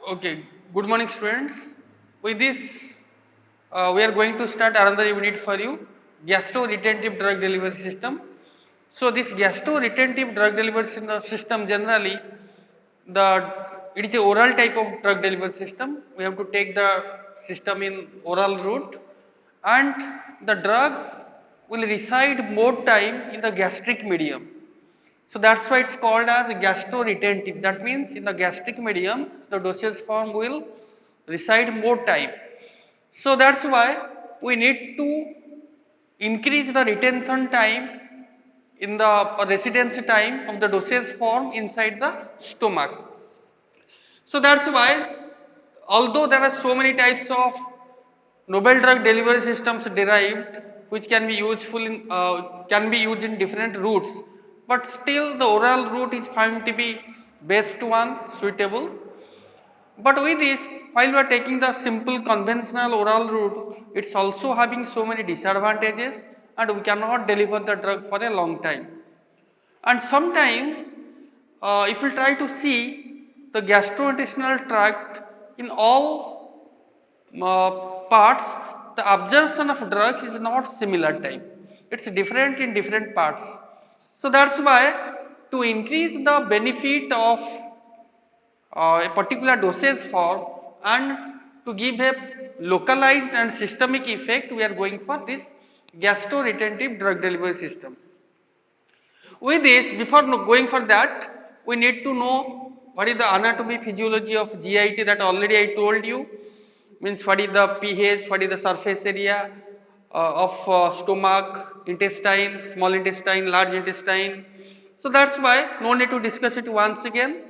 Okay, good morning students. With this, we are going to start another unit for you, gastro-retentive drug delivery system. So this gastro-retentive drug delivery system generally, the it is a oral type of drug delivery system. We have to take the system in oral route, and the drug will reside more time in the gastric medium. So that's why it's called as gastro-retentive. That means in the gastric medium, the dosage form will reside more time. So that's why we need to increase the retention time in the residence time of the dosage form inside the stomach. So that's why, although there are so many types of novel drug delivery systems derived, which can be used in different routes, but still the oral route is found to be best one, suitable. But with this, while we are taking the simple conventional oral route, it's also having so many disadvantages, and we cannot deliver the drug for a long time. And sometimes, if we try to see the gastrointestinal tract in all parts, the absorption of drugs is not similar type. It's different in different parts. So that's why to increase the benefit of a particular dosage form and to give a localized and systemic effect, we are going for this gastro-retentive drug delivery system. With this, before going for that, we need to know what is the anatomy physiology of GIT, that already I told you. Means what is the pH, what is the surface area of stomach, intestine, small intestine, large intestine. So that's why no need to discuss it once again.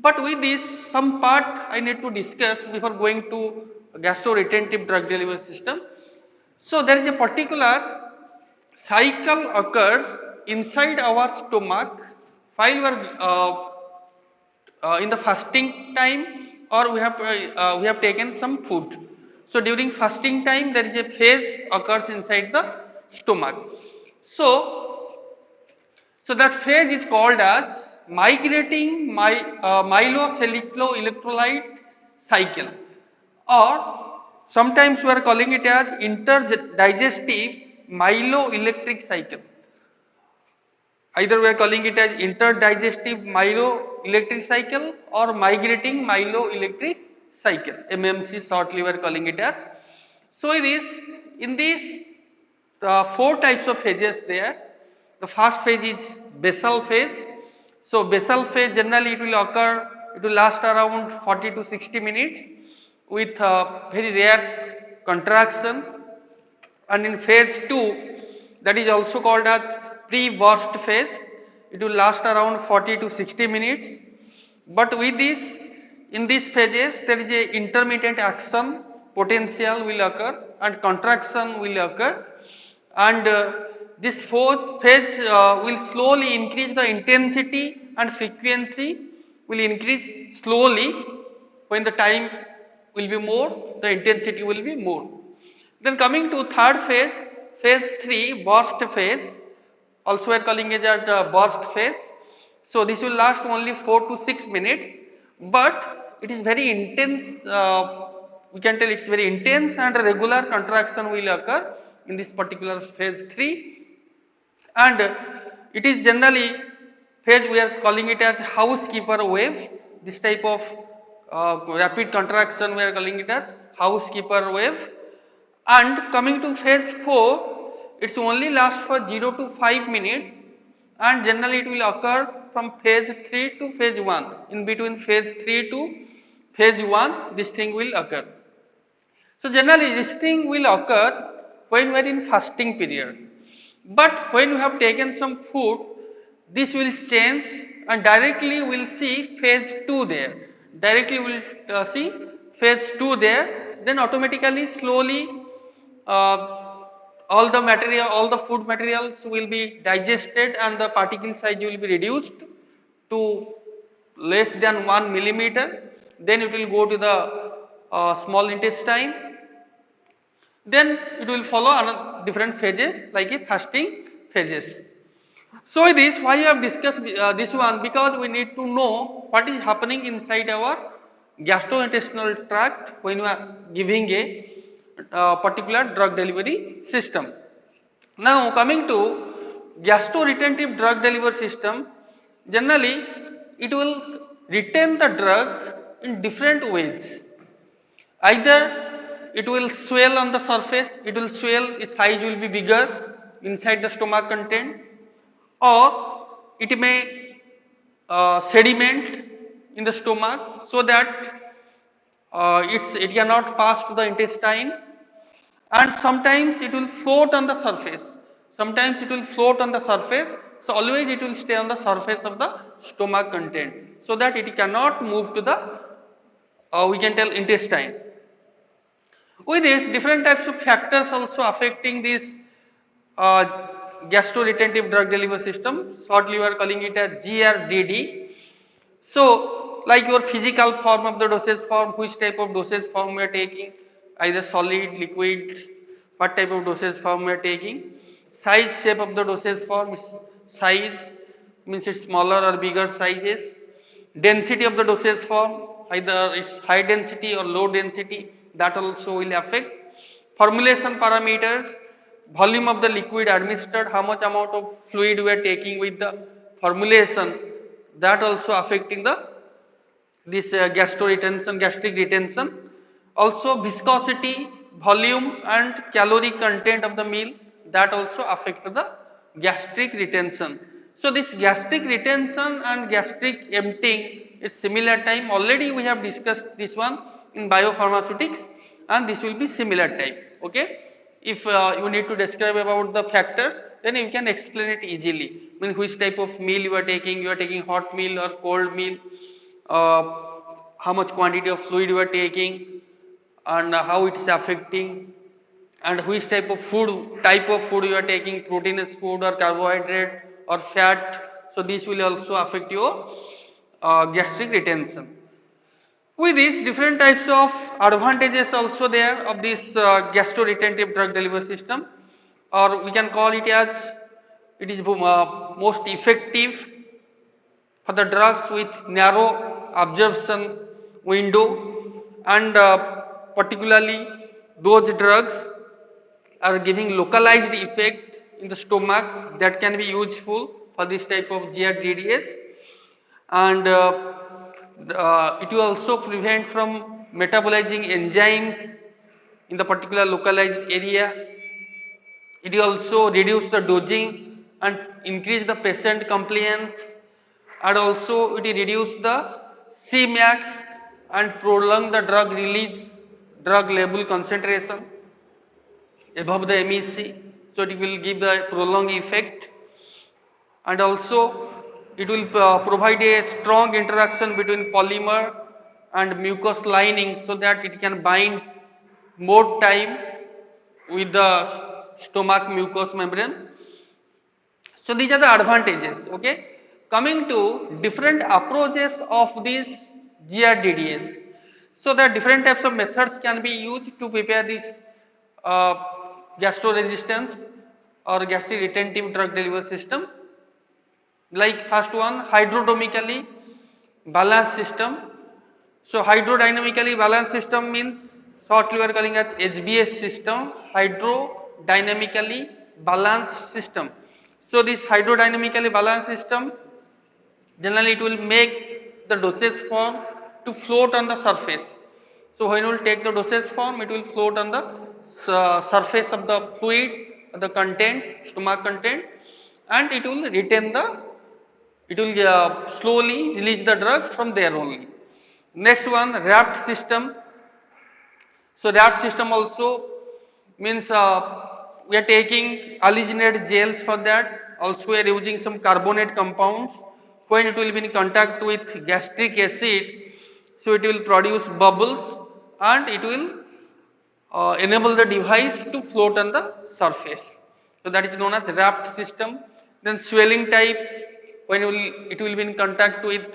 But with this, some part I need to discuss before going to gastro-retentive drug delivery system. So there is a particular cycle occurs inside our stomach while we are in the fasting time, or we have taken some food. So during fasting time there is a phase occurs inside the stomach. So that phase is called as migrating myelocellular electrolyte cycle, or sometimes we are calling it as interdigestive myeloelectric cycle. Either we are calling it as interdigestive myeloelectric cycle or migrating myeloelectric cycle, MMC shortly we are calling it as. So it is in these four types of phases there. The first phase is basal phase. So basal phase generally it will occur, it will last around 40 to 60 minutes with very rare contraction, and in phase 2, that is also called as pre-burst phase, it will last around 40 to 60 minutes. But with this, in these phases there is a intermittent action potential will occur and contraction will occur, and this fourth phase will slowly increase the intensity and frequency will increase slowly. When the time will be more, the intensity will be more. Then coming to third phase, phase 3, burst phase, also we are calling it as burst phase. So this will last only 4 to 6 minutes, but it is very intense, we can tell it's very intense, and a regular contraction will occur in this particular phase 3, and it is generally phase we are calling it as housekeeper wave. This type of rapid contraction we are calling it as housekeeper wave. And coming to phase 4, it's only lasts for 0 to 5 minutes, and generally it will occur from phase 3 to phase 1. In between phase 3 to phase 1, this thing will occur. So generally this thing will occur when we are in fasting period. But when we have taken some food, this will change, and directly we will see phase 2 there. Directly we will see phase 2 there. Then automatically slowly all the material, all the food materials will be digested, and the particle size will be reduced to less than 1 millimeter. Then it will go to the small intestine. Then it will follow another different phases like a fasting phases. So this why I have discussed this one, because we need to know what is happening inside our gastrointestinal tract when you are giving a particular drug delivery system. Now coming to gastroretentive drug delivery system, generally it will retain the drug in different ways. Either it will swell on the surface, it will swell, its size will be bigger inside the stomach content, or it may sediment in the stomach so that it cannot pass to the intestine, and sometimes it will float on the surface. Sometimes it will float on the surface, so always it will stay on the surface of the stomach content so that it cannot move to the we can tell intestine. With this, different types of factors also affecting this uh, gastroretentive drug delivery system. Shortly, we are calling it as GRDD. So, like your physical form of the dosage form, which type of dosage form we are taking, either solid, liquid, what type of dosage form we are taking. Size, shape of the dosage form, size means it's smaller or bigger sizes. Density of the dosage form, either it's high density or low density, that also will affect. Formulation parameters, volume of the liquid administered, how much amount of fluid we are taking with the formulation, that also affecting the this gastric retention. Also viscosity, volume and calorie content of the meal, that also affect the gastric retention. So this gastric retention and gastric emptying is similar time, already we have discussed this one in biopharmaceutics, and this will be similar type. Okay, if you need to describe about the factors, then you can explain it easily. I mean which type of meal you are taking hot meal or cold meal, how much quantity of fluid you are taking, and how it is affecting, and which type of food you are taking, proteinous food or carbohydrate or fat. So this will also affect your gastric retention. With these different types of advantages also there of this gastroretentive drug delivery system, or we can call it as it is most effective for the drugs with narrow absorption window, and particularly those drugs are giving localized effect in the stomach, that can be useful for this type of GRDDS, and it will also prevent from metabolizing enzymes in the particular localized area. It will also reduce the dosing and increase the patient compliance, and also it will reduce the Cmax and prolong the drug release, drug level concentration above the MEC, so it will give the prolonged effect, and also it will provide a strong interaction between polymer and mucous lining so that it can bind more time with the stomach mucous membrane. So these are the advantages. Okay, coming to different approaches of these GRDDS. So there are different types of methods can be used to prepare this uh, gastro-resistance or gastric retentive drug delivery system. Like first one, hydrodynamically balanced system. So hydrodynamically balanced system means shortly we are calling as HBS system, hydrodynamically balanced system. So this hydrodynamically balanced system, generally it will make the dosage form to float on the surface. So when you will take the dosage form, it will float on the surface of the fluid, the content, stomach content, and it will retain the, it will slowly release the drug from there only. Next one, wrapped system. So wrapped system also means we are taking alginate gels for that. Also we are using some carbonate compounds. When it will be in contact with gastric acid, so it will produce bubbles and it will enable the device to float on the surface. So that is known as wrapped system. Then swelling type, when it will be in contact with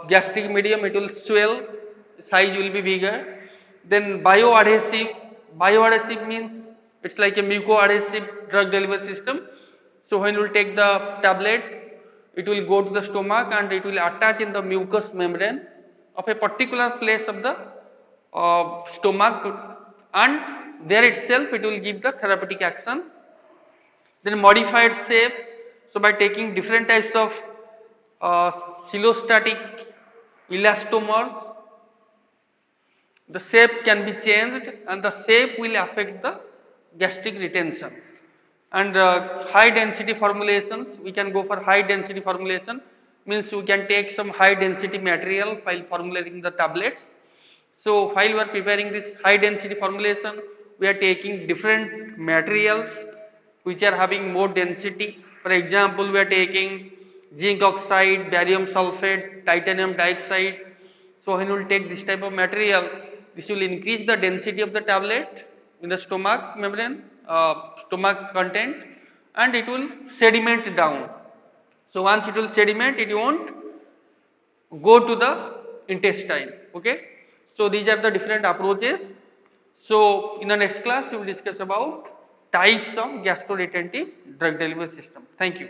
gastric medium, it will swell, size will be bigger. Then bioadhesive means it's like a mucoadhesive drug delivery system. So when you will take the tablet, it will go to the stomach and it will attach in the mucous membrane of a particular place of the stomach, and there itself it will give the therapeutic action. Then modified shape, so by taking different types of uh, cheliostatic elastomers, the shape can be changed and the shape will affect the gastric retention. And high density formulations, we can go for high density formulation, means we can take some high density material while formulating the tablets. So while we are preparing this high density formulation, we are taking different materials which are having more density. For example, we are taking zinc oxide, barium sulfate, titanium dioxide. So when we will take this type of material, this will increase the density of the tablet in the stomach membrane, stomach content, and it will sediment down. So once it will sediment, it won't go to the intestine. Okay, so these are the different approaches. So in the next class we will discuss about types of gastroretentive drug delivery system. Thank you.